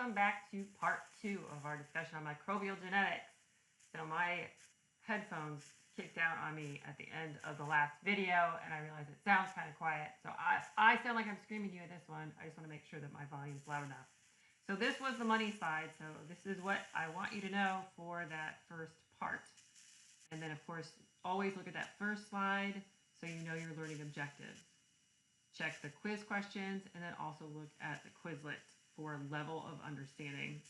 welcome back to part 2 of our discussion on microbial genetics. So my headphones kicked out on me at the end of the last video, and I realized it sounds kind of quiet. So I sound like I'm screaming at you at this one. I just want to make sure that my volume's loud enough. So this was the money slide. So this is what I want you to know for that first part. And then, of course, always look at that first slide so you know your learning objective. Check the quiz questions, and then also look at the Quizlet for level of understanding.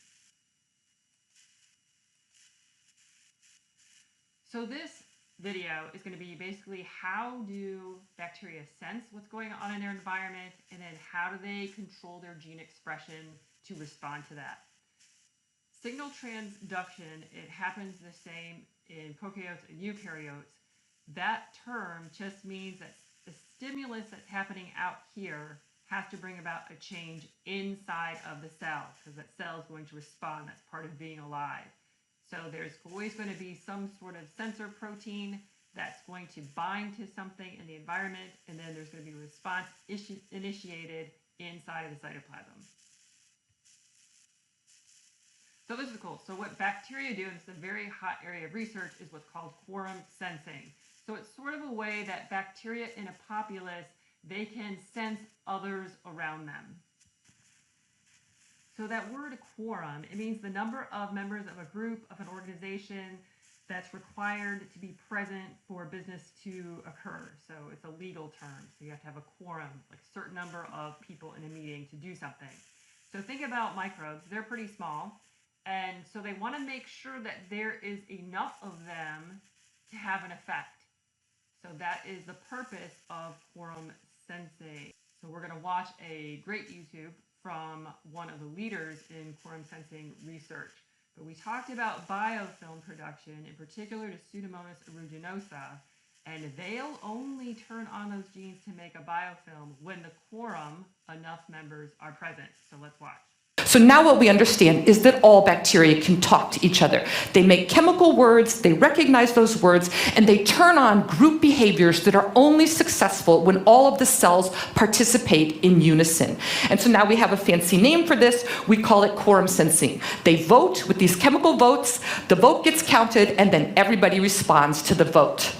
So this video is going to be basically how do bacteria sense what's going on in their environment, and then how do they control their gene expression to respond to that. Signal transduction, it happens the same in prokaryotes and eukaryotes. That term just means that the stimulus that's happening out here has to bring about a change inside of the cell, because that cell is going to respond. That's part of being alive. So there's always going to be some sort of sensor protein that's going to bind to something in the environment, and then there's going to be a response initiated inside of the cytoplasm. So this is cool. So what bacteria do, and it's a very hot area of research, is what's called quorum sensing. So it's sort of a way that bacteria in a populace, they can sense others around them. So that word quorum, it means the number of members of a group, of an organization that's required to be present for business to occur. So it's a legal term. So you have to have a quorum, like a certain number of people in a meeting to do something. So think about microbes. They're pretty small. And so they want to make sure that there is enough of them to have an effect. So that is the purpose of quorum sensing. So we're going to watch a great YouTube from one of the leaders in quorum sensing research. But we talked about biofilm production, in particular to Pseudomonas aeruginosa, and they'll only turn on those genes to make a biofilm when the quorum, enough members, are present. So let's watch. So now what we understand is that all bacteria can talk to each other. They make chemical words, they recognize those words, and they turn on group behaviors that are only successful when all of the cells participate in unison. And so now we have a fancy name for this. We call it quorum sensing. They vote with these chemical votes, the vote gets counted, and then everybody responds to the vote.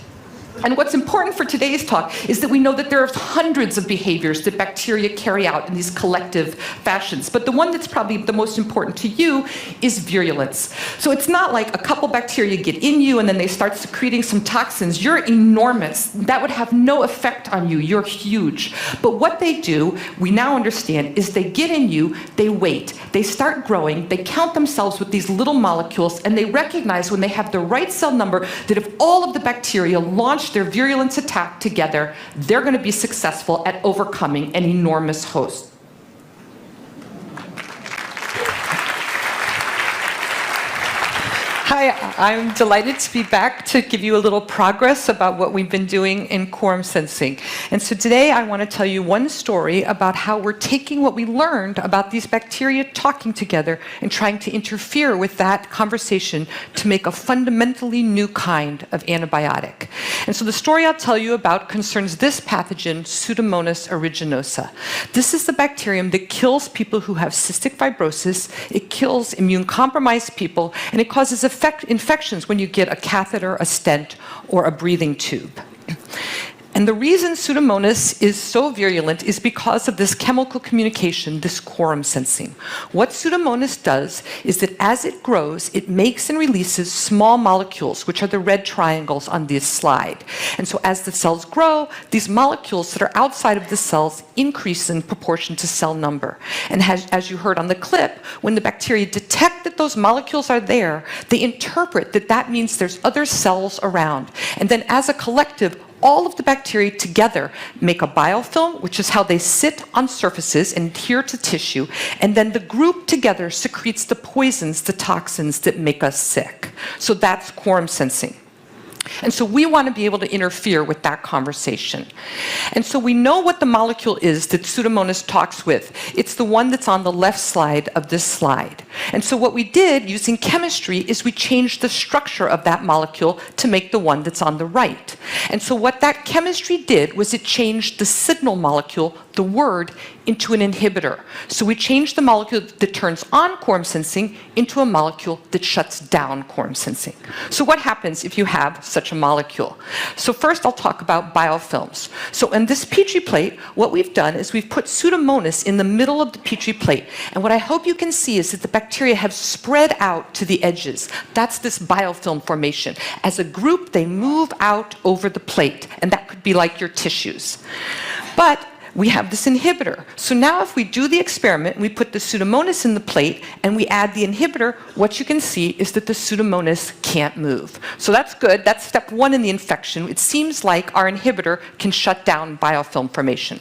And what's important for today's talk is that we know that there are hundreds of behaviors that bacteria carry out in these collective fashions. But the one that's probably the most important to you is virulence. So it's not like a couple bacteria get in you and then they start secreting some toxins. You're enormous. That would have no effect on you. You're huge. But what they do, we now understand, is they get in you, they wait, they start growing, they count themselves with these little molecules, and they recognize when they have the right cell number that if all of the bacteria launch their virulence attack together, they're going to be successful at overcoming an enormous host. Hi, I'm delighted to be back to give you a little progress about what we've been doing in quorum sensing. And so today I want to tell you one story about how we're taking what we learned about these bacteria talking together and trying to interfere with that conversation to make a fundamentally new kind of antibiotic. And so the story I'll tell you about concerns this pathogen, Pseudomonas aeruginosa. This is the bacterium that kills people who have cystic fibrosis, it kills immune-compromised people, and it causes infections when you get a catheter, a stent, or a breathing tube. And the reason Pseudomonas is so virulent is because of this chemical communication, this quorum sensing. What Pseudomonas does is that as it grows, it makes and releases small molecules, which are the red triangles on this slide. And so as the cells grow, these molecules that are outside of the cells increase in proportion to cell number. And as you heard on the clip, when the bacteria detect that those molecules are there, they interpret that that means there's other cells around. And then as a collective, all of the bacteria together make a biofilm, which is how they sit on surfaces and adhere to tissue, and then the group together secretes the poisons, the toxins that make us sick. So that's quorum sensing. And so we want to be able to interfere with that conversation. And so we know what the molecule is that Pseudomonas talks with. It's the one that's on the left side of this slide. And so what we did using chemistry is we changed the structure of that molecule to make the one that's on the right. And so what that chemistry did was it changed the signal molecule, the word, into an inhibitor. So we change the molecule that turns on quorum sensing into a molecule that shuts down quorum sensing. So what happens if you have such a molecule? So first I'll talk about biofilms. So in this Petri plate, what we've done is we've put Pseudomonas in the middle of the Petri plate. And what I hope you can see is that the bacteria have spread out to the edges. That's this biofilm formation. As a group, they move out over the plate, and that could be like your tissues. But we have this inhibitor. So now if we do the experiment, we put the Pseudomonas in the plate and we add the inhibitor, what you can see is that the Pseudomonas can't move. So that's good. That's step one in the infection. It seems like our inhibitor can shut down biofilm formation.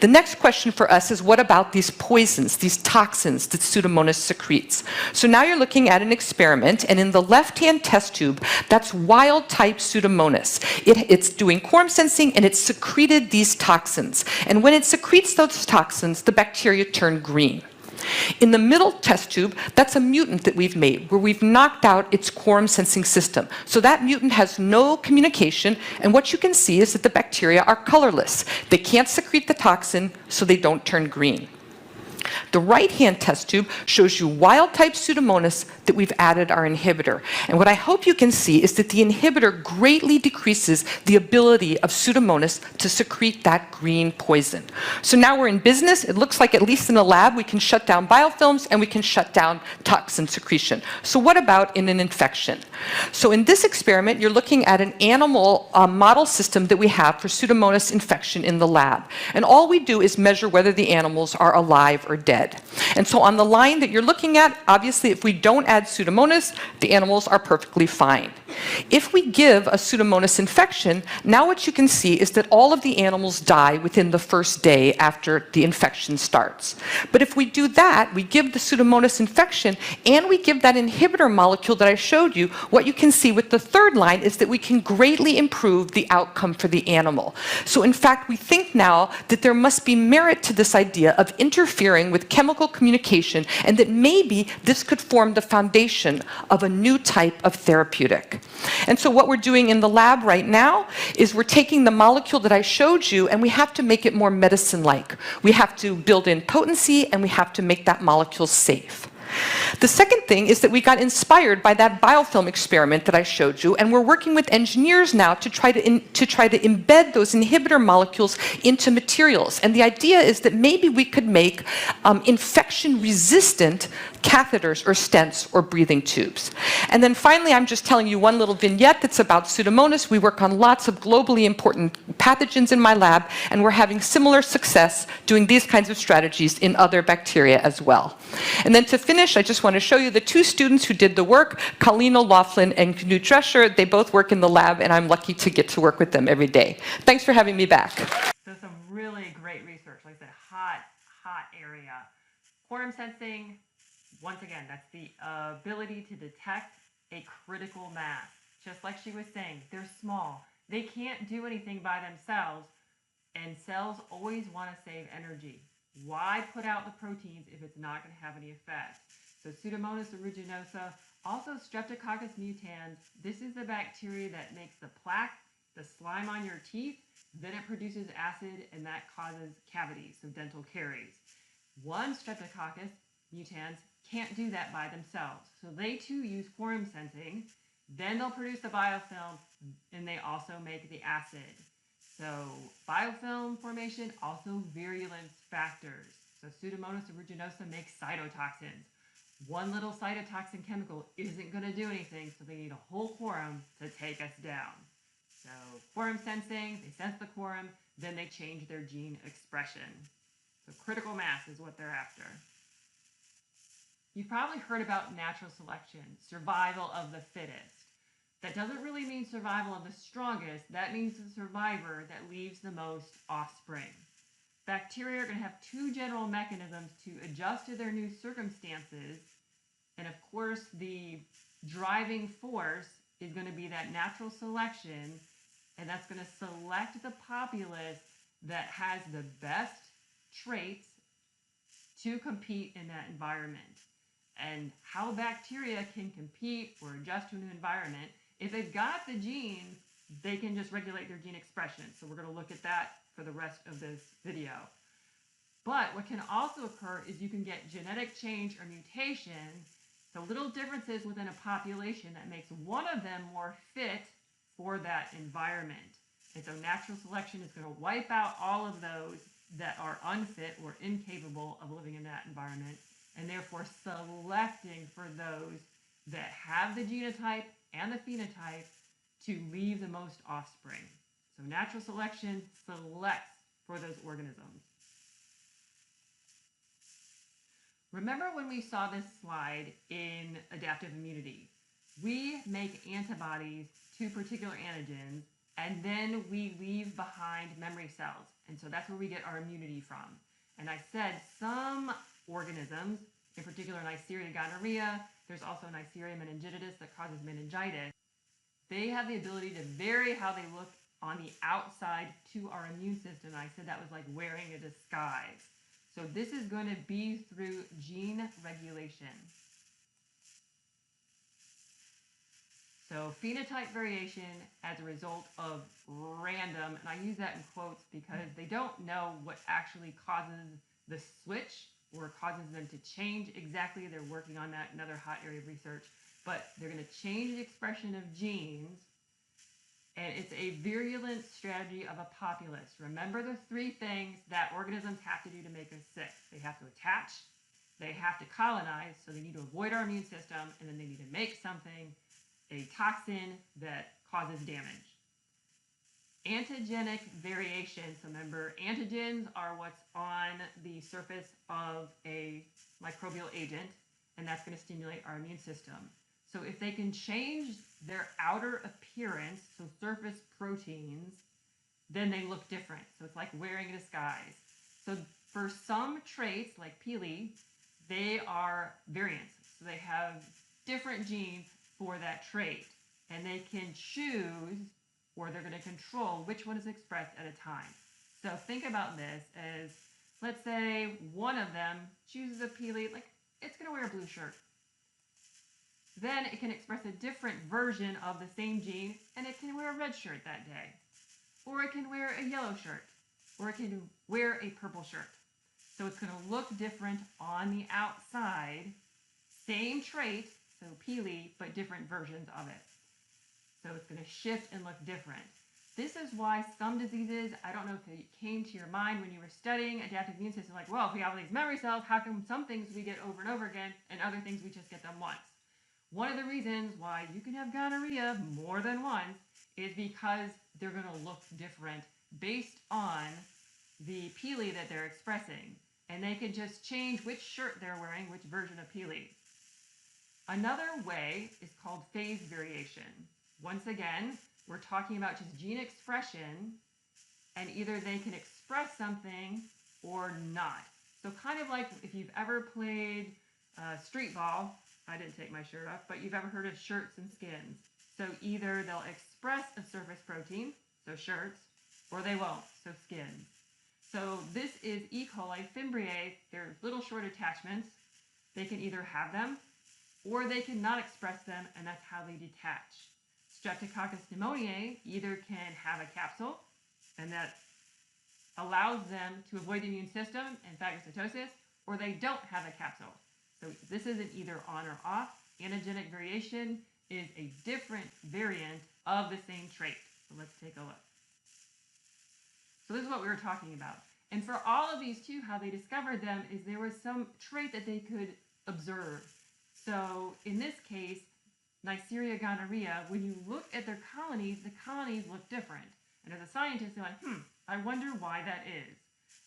The next question for us is, what about these poisons, these toxins that Pseudomonas secretes? So now you're looking at an experiment, and in the left-hand test tube, that's wild-type Pseudomonas. It's doing quorum sensing, and it's secreted these toxins. And when it secretes those toxins, the bacteria turn green. In the middle test tube, that's a mutant that we've made, where we've knocked out its quorum sensing system. So that mutant has no communication, and what you can see is that the bacteria are colorless. They can't secrete the toxin, so they don't turn green. The right-hand test tube shows you wild-type Pseudomonas that we've added our inhibitor. And what I hope you can see is that the inhibitor greatly decreases the ability of Pseudomonas to secrete that green poison. So now we're in business. It looks like, at least in the lab, we can shut down biofilms and we can shut down toxin secretion. So what about in an infection? So in this experiment, you're looking at an animal model system that we have for Pseudomonas infection in the lab. And all we do is measure whether the animals are alive or dead. And so on the line that you're looking at, obviously if we don't add Pseudomonas, the animals are perfectly fine. If we give a Pseudomonas infection, now what you can see is that all of the animals die within the first day after the infection starts. But if we do that, we give the Pseudomonas infection and we give that inhibitor molecule that I showed you, what you can see with the third line is that we can greatly improve the outcome for the animal. So in fact, we think now that there must be merit to this idea of interfering with chemical communication, and that maybe this could form the foundation of a new type of therapeutic. And so what we're doing in the lab right now is we're taking the molecule that I showed you and we have to make it more medicine-like. We have to build in potency and we have to make that molecule safe. The second thing is that we got inspired by that biofilm experiment that I showed you, and we're working with engineers now to try to embed those inhibitor molecules into materials. And the idea is that maybe we could make infection-resistant catheters or stents or breathing tubes. And then finally, I'm just telling you one little vignette that's about Pseudomonas. We work on lots of globally important pathogens in my lab, and we're having similar success doing these kinds of strategies in other bacteria as well. And then to finish, I just want to show you the two students who did the work, Colleen O'Loughlin and Knut Drescher. They both work in the lab, and I'm lucky to get to work with them every day. Thanks for having me back. So some really great research, like I said, hot area. Quorum sensing, once again, that's the ability to detect a critical mass. Just like she was saying, they're small. They can't do anything by themselves, and cells always want to save energy. Why put out the proteins if it's not going to have any effect? So Pseudomonas aeruginosa, also Streptococcus mutans, this is the bacteria that makes the plaque, the slime on your teeth, then it produces acid and that causes cavities, so dental caries. One Streptococcus mutans can't do that by themselves. So they too use quorum sensing, then they'll produce the biofilm, and they also make the acid. So biofilm formation, also virulence factors. So Pseudomonas aeruginosa makes cytotoxins. One little cytotoxin chemical isn't going to do anything, so they need a whole quorum to take us down. So quorum sensing, they sense the quorum, then they change their gene expression. So critical mass is what they're after. You've probably heard about natural selection, survival of the fittest. That doesn't really mean survival of the strongest. That means the survivor that leaves the most offspring. Bacteria are going to have two general mechanisms to adjust to their new circumstances. And of course, the driving force is going to be that natural selection. And that's going to select the populace that has the best traits to compete in that environment. And how bacteria can compete or adjust to a new environment, if they've got the genes, they can just regulate their gene expression. So we're going to look at that for the rest of this video. But what can also occur is you can get genetic change or mutation, so little differences within a population that makes one of them more fit for that environment. And so natural selection is going to wipe out all of those that are unfit or incapable of living in that environment, and therefore selecting for those that have the genotype and the phenotype to leave the most offspring. So natural selection selects for those organisms. Remember when we saw this slide in adaptive immunity? We make antibodies to particular antigens, and then we leave behind memory cells. And so that's where we get our immunity from. And I said some organisms, in particular Neisseria gonorrhea, there's also Neisseria meningitidis that causes meningitis. They have the ability to vary how they look on the outside to our immune system. And I said that was like wearing a disguise. So this is going to be through gene regulation. So phenotype variation as a result of random, and I use that in quotes because they don't know what actually causes the switch or causes them to change exactly. They're working on that, another hot area of research. But they're going to change the expression of genes, and it's a virulent strategy of a populace. Remember the three things that organisms have to do to make us sick. They have to attach, they have to colonize, so they need to avoid our immune system, and then they need to make something, a toxin that causes damage. Antigenic variation, so remember antigens are what's on the surface of a microbial agent, and that's going to stimulate our immune system. So if they can change their outer appearance, so surface proteins, then they look different. So it's like wearing a disguise. So for some traits, like pili, they are variants. So they have different genes for that trait, and they can choose, or they're going to control which one is expressed at a time. So think about this as, let's say one of them chooses a pili, like it's going to wear a blue shirt. Then it can express a different version of the same gene, and it can wear a red shirt that day. Or it can wear a yellow shirt. Or it can wear a purple shirt. So it's going to look different on the outside. Same trait, so pili, but different versions of it. So it's going to shift and look different. This is why some diseases, I don't know if it came to your mind when you were studying adaptive immune system, like, well, if we have all these memory cells, how come some things we get over and over again, and other things we just get them once? One of the reasons why you can have gonorrhea more than once is because they're going to look different based on the pili that they're expressing. And they can just change which shirt they're wearing, which version of pili. Another way is called phase variation. Once again, we're talking about just gene expression, and either they can express something or not. So kind of like if you've ever played street ball, I didn't take my shirt off, but you've ever heard of shirts and skins. So either they'll express a surface protein, so shirts, or they won't, so skins. So this is E. coli fimbriae. They're little short attachments. They can either have them, or they can not express them, and that's how they detach. Streptococcus pneumoniae either can have a capsule, and that allows them to avoid the immune system and phagocytosis, or they don't have a capsule. So this isn't either on or off. Antigenic variation is a different variant of the same trait. So let's take a look. So this is what we were talking about. And for all of these too, how they discovered them is there was some trait that they could observe. So in this case, Neisseria gonorrhea, when you look at their colonies, the colonies look different. And as a scientist, they're like, I wonder why that is.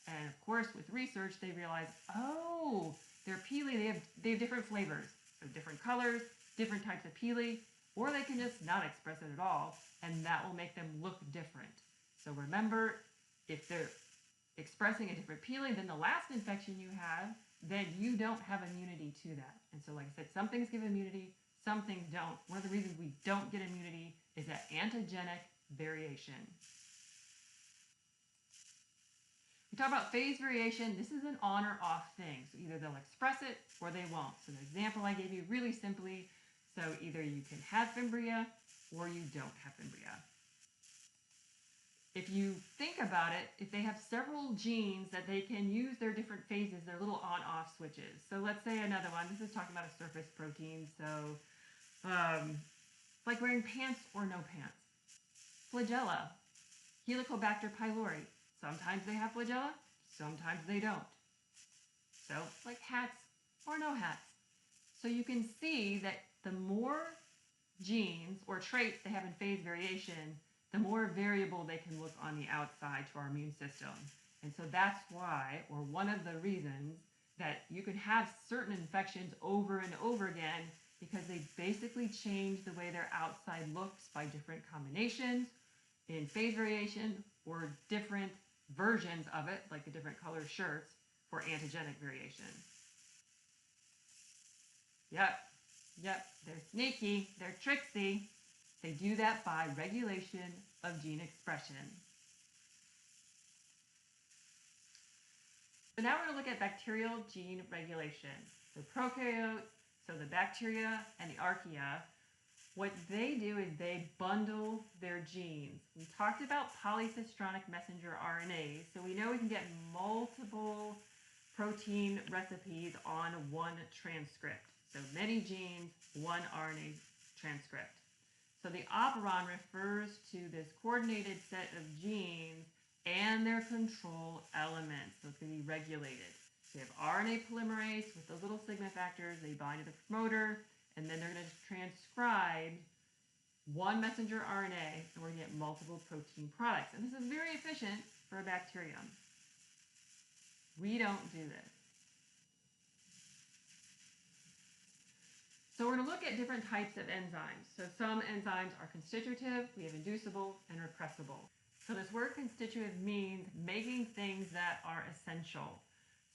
And of course, with research, they realize, oh, their pili, they have different flavors. So different colors, different types of pili, or they can just not express it at all, and that will make them look different. So remember, if they're expressing a different pili than the last infection you have, then you don't have immunity to that. And so like I said, some things give immunity, some things don't. One of the reasons we don't get immunity is that antigenic variation. We talk about phase variation. This is an on or off thing. So either they'll express it or they won't. So the example I gave you really simply, so either you can have fimbria or you don't have fimbria. if you think about it, if they have several genes that they can use their different phases, their little on-off switches. So let's say another one. This is talking about a surface protein. So like wearing pants or no pants. Flagella, Helicobacter pylori. Sometimes they have flagella, sometimes they don't. So like hats or no hats. So you can see that the more genes or traits they have in phase variation, the more variable they can look on the outside to our immune system. And so that's why, or one of the reasons, that you can have certain infections over and over again because they basically change the way their outside looks by different combinations in phase variation or different versions of it, like the different color shirts, for antigenic variation. Yep, they're sneaky, they're tricksy. They do that by regulation of gene expression. So now we're going to look at bacterial gene regulation. So prokaryote, so the bacteria and the archaea, what they do is they bundle their genes. We talked about polycistronic messenger RNAs, so we know we can get multiple protein recipes on one transcript. So many genes, one RNA transcript. So the operon refers to this coordinated set of genes and their control elements. So it's going to be regulated. So you have RNA polymerase with the little sigma factors. They bind to the promoter, and then they're going to transcribe one messenger RNA, and we're going to get multiple protein products. And this is very efficient for a bacterium. We don't do this. So we're going to look at different types of enzymes. So some enzymes are constitutive, we have inducible, and repressible. So this word constitutive means making things that are essential.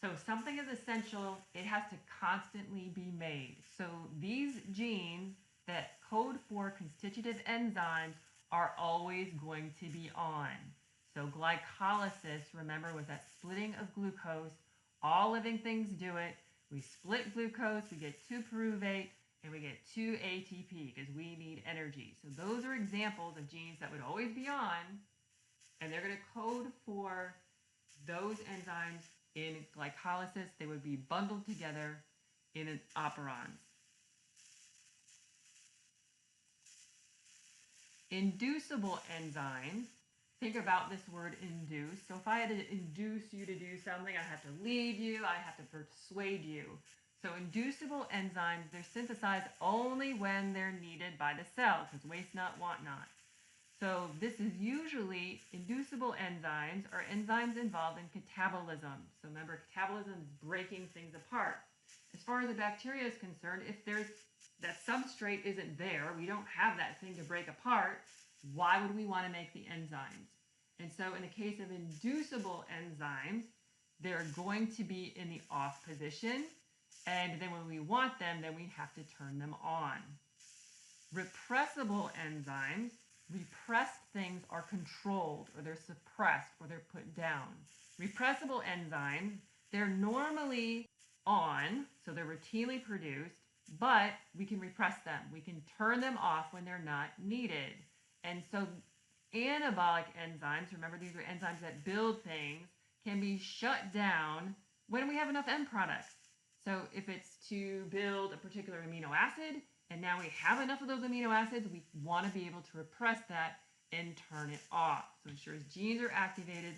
So if something is essential, it has to constantly be made. So these genes that code for constitutive enzymes are always going to be on. So glycolysis, remember, with that splitting of glucose, all living things do it. We split glucose, we get 2-pyruvate, and we get 2-ATP because we need energy. So those are examples of genes that would always be on, and they're going to code for those enzymes in glycolysis. They would be bundled together in an operon. Inducible enzymes, think about this word induce. So if I had to induce you to do something, I have to lead you, I have to persuade you. So inducible enzymes, they're synthesized only when they're needed by the cell, because waste not, want not. So this is usually, inducible enzymes are enzymes involved in catabolism. So remember, catabolism is breaking things apart. As far as the bacteria is concerned, if there's that substrate isn't there, we don't have that thing to break apart, why would we want to make the enzymes? And so in the case of inducible enzymes, they're going to be in the off position, and then when we want them, then we have to turn them on. Repressible enzymes, repressed things are controlled, or they're suppressed, or they're put down. Repressible enzymes, they're normally on, so they're routinely produced, but we can repress them. We can turn them off when they're not needed. And so anabolic enzymes, remember these are enzymes that build things, can be shut down when we have enough end products. So if it's to build a particular amino acid, and now we have enough of those amino acids, we want to be able to repress that and turn it off. So ensures genes are activated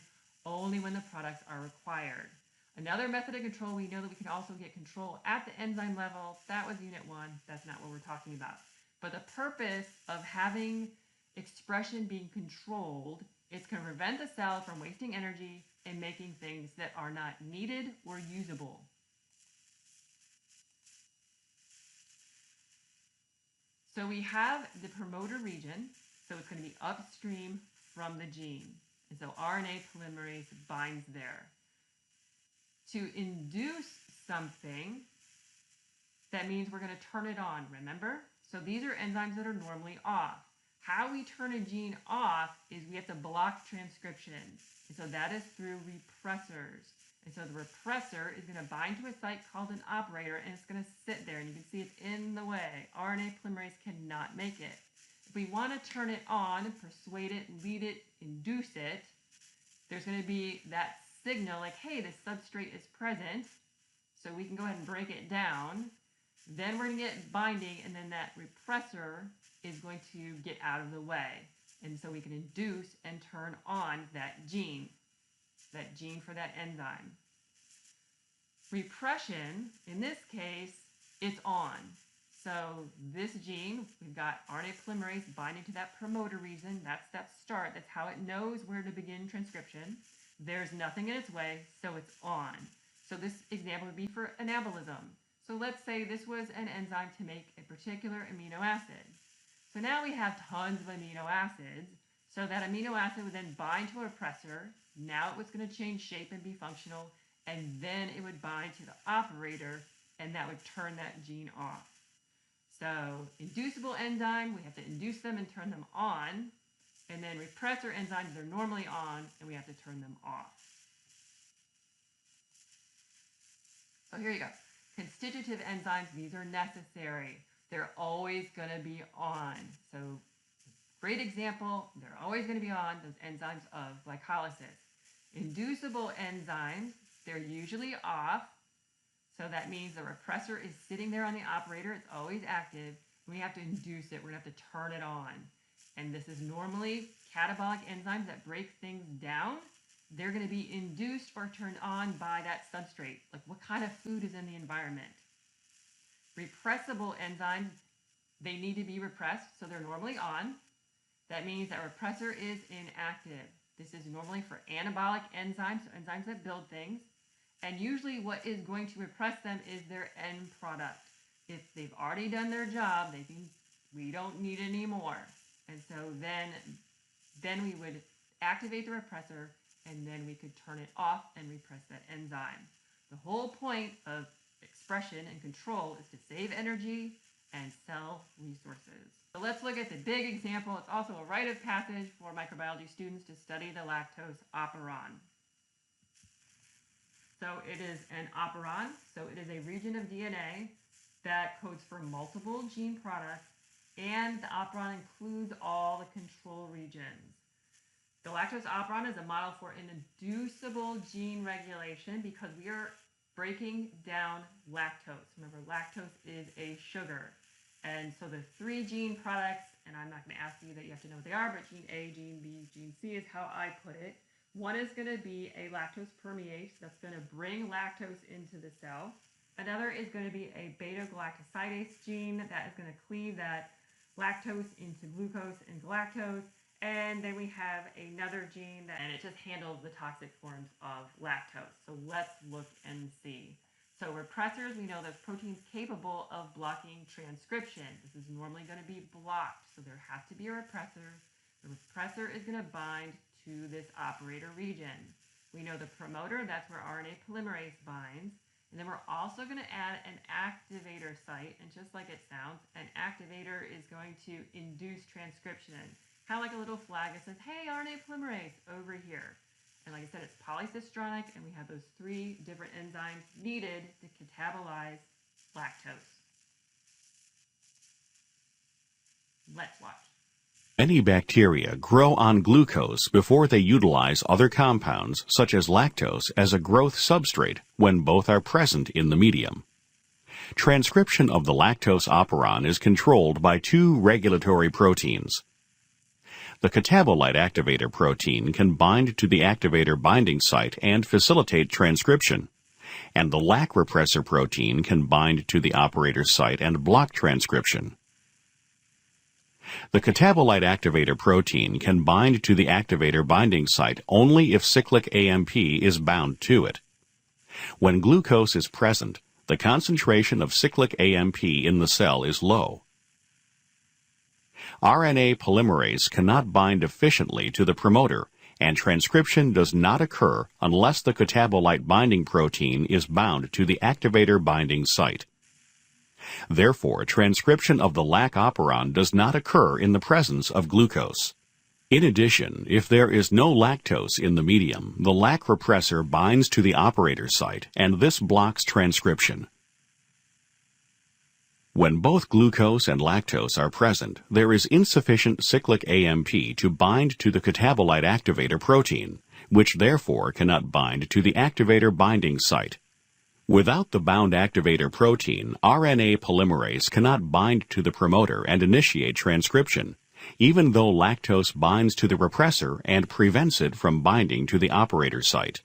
only when the products are required. Another method of control, we know that we can also get control at the enzyme level. That was Unit 1. That's not what we're talking about. But the purpose of having expression being controlled, it's going to prevent the cell from wasting energy and making things that are not needed or usable. So we have the promoter region, so it's going to be upstream from the gene. And so RNA polymerase binds there. To induce something, that means we're going to turn it on, remember? So these are enzymes that are normally off. How we turn a gene off is we have to block transcription. And so that is through repressors. And so the repressor is going to bind to a site called an operator, and it's going to sit there, and you can see it's in the way. RNA polymerase cannot make it. If we want to turn it on, persuade it, lead it, induce it, there's going to be that signal like, hey, the substrate is present, so we can go ahead and break it down. Then we're going to get binding, and then that repressor is going to get out of the way. And so we can induce and turn on that gene for that enzyme. Repression, in this case, it's on. So this gene, we've got RNA polymerase binding to that promoter region. That's that start. That's how it knows where to begin transcription. There's nothing in its way, so it's on. So this example would be for anabolism. So let's say this was an enzyme to make a particular amino acid. So now we have tons of amino acids. So that amino acid would then bind to a repressor. Now it was going to change shape and be functional. And then it would bind to the operator, and that would turn that gene off. So inducible enzyme, we have to induce them and turn them on. And then repressor enzymes, they're normally on, and we have to turn them off. So here you go. Constitutive enzymes, these are necessary. They're always going to be on. So great example, they're always going to be on, those enzymes of glycolysis. Inducible enzymes, they're usually off. So that means the repressor is sitting there on the operator. It's always active. We have to induce it. We're going to have to turn it on. And this is normally catabolic enzymes that break things down. They're going to be induced or turned on by that substrate. Like what kind of food is in the environment. Repressible enzymes, they need to be repressed. So they're normally on. That means that repressor is inactive. This is normally for anabolic enzymes, so enzymes that build things. And usually what is going to repress them is their end product. If they've already done their job, they think we don't need any more. And so then we would activate the repressor, and then we could turn it off and repress that enzyme. The whole point of expression and control is to save energy and cell resources. So let's look at the big example. It's also a rite of passage for microbiology students to study the lactose operon. So it is an operon, so it is a region of DNA that codes for multiple gene products, and the operon includes all the control regions. The lactose operon is a model for an inducible gene regulation because we are breaking down lactose. Remember, lactose is a sugar. And so the 3 gene products, and I'm not going to ask you that you have to know what they are, but gene A, gene B, gene C is how I put it. One is going to be a lactose permease that's going to bring lactose into the cell. Another is going to be a beta-galactosidase gene that is going to cleave that lactose into glucose and galactose. And then we have another gene and it just handles the toxic forms of lactose. So let's look and see. So repressors, we know there's proteins capable of blocking transcription. This is normally going to be blocked. So there has to be a repressor. The repressor is going to bind to this operator region. We know the promoter, that's where RNA polymerase binds. And then we're also going to add an activator site. And just like it sounds, an activator is going to induce transcription. Kind of like a little flag that says, hey, RNA polymerase over here. And like I said, it's polycistronic, and we have those 3 different enzymes needed to catabolize lactose. Let's watch. Many bacteria grow on glucose before they utilize other compounds, such as lactose, as a growth substrate when both are present in the medium. Transcription of the lactose operon is controlled by 2 regulatory proteins. The catabolite activator protein can bind to the activator binding site and facilitate transcription, and the lac repressor protein can bind to the operator site and block transcription. The catabolite activator protein can bind to the activator binding site only if cyclic AMP is bound to it. When glucose is present, the concentration of cyclic AMP in the cell is low. RNA polymerase cannot bind efficiently to the promoter, and transcription does not occur unless the catabolite binding protein is bound to the activator binding site. Therefore, transcription of the lac operon does not occur in the presence of glucose. In addition, if there is no lactose in the medium, the lac repressor binds to the operator site, and this blocks transcription. When both glucose and lactose are present, there is insufficient cyclic AMP to bind to the catabolite activator protein, which therefore cannot bind to the activator binding site. Without the bound activator protein, RNA polymerase cannot bind to the promoter and initiate transcription, even though lactose binds to the repressor and prevents it from binding to the operator site.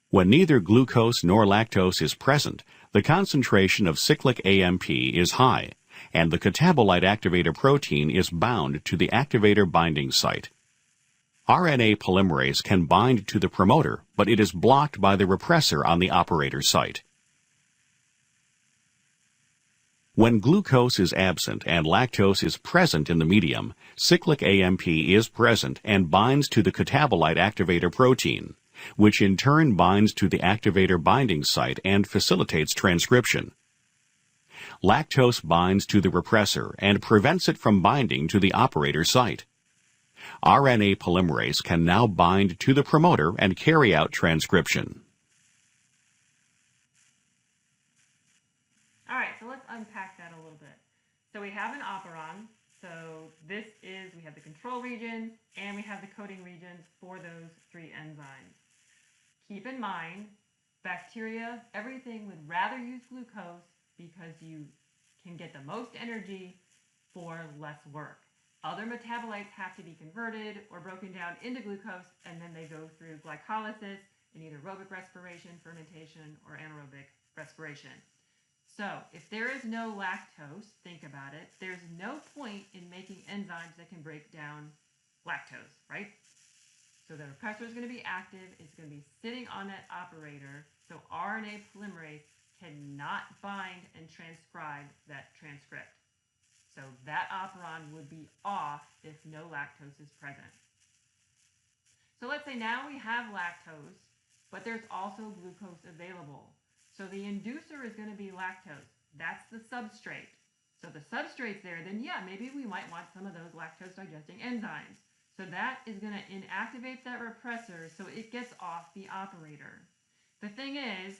When neither glucose nor lactose is present, the concentration of cyclic AMP is high, and the catabolite activator protein is bound to the activator binding site. RNA polymerase can bind to the promoter, but it is blocked by the repressor on the operator site. When glucose is absent and lactose is present in the medium, cyclic AMP is present and binds to the catabolite activator protein, which in turn binds to the activator binding site and facilitates transcription. Lactose binds to the repressor and prevents it from binding to the operator site. RNA polymerase can now bind to the promoter and carry out transcription. All right, so let's unpack that a little bit. So we have an operon. So this is, we have the control region and we have the coding regions for those three enzymes. Keep in mind, bacteria, everything would rather use glucose because you can get the most energy for less work. Other metabolites have to be converted or broken down into glucose, and then they go through glycolysis in either aerobic respiration, fermentation, or anaerobic respiration. So if there is no lactose, think about it, there's no point in making enzymes that can break down lactose, right? So the repressor is going to be active, it's going to be sitting on that operator, so RNA polymerase cannot bind and transcribe that transcript. So that operon would be off if no lactose is present. So let's say now we have lactose, but there's also glucose available. So the inducer is going to be lactose. That's the substrate. So the substrate's there, then yeah, maybe we might want some of those lactose digesting enzymes. So that is going to inactivate that repressor so it gets off the operator. The thing is,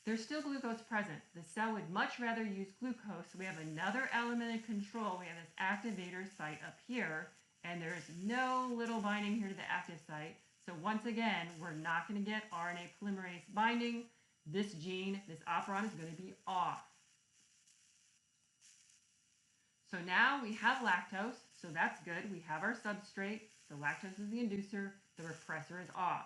there's still glucose present. The cell would much rather use glucose. So we have another element in control. We have this activator site up here, and there's no little binding here to the active site. So once again, we're not going to get RNA polymerase binding. This gene, this operon, is going to be off. So now we have lactose, so that's good. We have our substrate. So lactose is the inducer. The repressor is off.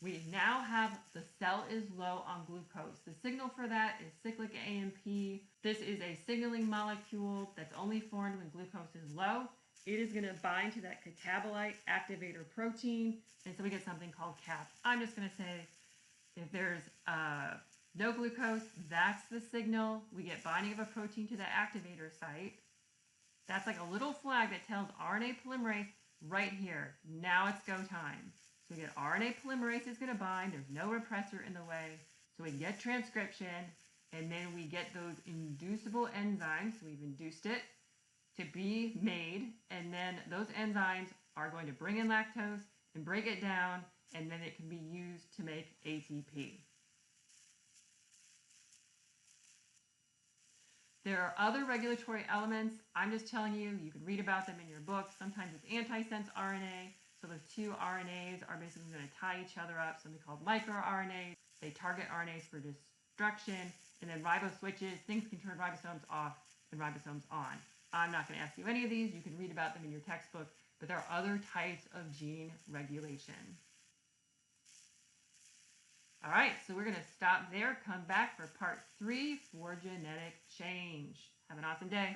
We now have the cell is low on glucose. The signal for that is cyclic AMP. This is a signaling molecule that's only formed when glucose is low. It is going to bind to that catabolite activator protein, and so we get something called CAP. I'm just going to say if there's no glucose, that's the signal. We get binding of a protein to the activator site. That's like a little flag that tells RNA polymerase right here. Now it's go time. So we get RNA polymerase is going to bind. There's no repressor in the way. So we get transcription, and then we get those inducible enzymes. So we've induced it to be made, and then those enzymes are going to bring in lactose and break it down, and then it can be used to make ATP. There are other regulatory elements. I'm just telling you, you can read about them in your book. Sometimes it's antisense RNA. So those two RNAs are basically going to tie each other up, something called microRNAs. They target RNAs for destruction, and then ribose switches. Things can turn ribosomes off and ribosomes on. I'm not going to ask you any of these. You can read about them in your textbook, but there are other types of gene regulation. All right, so we're going to stop there, come back for part 3 for genetic change. Have an awesome day.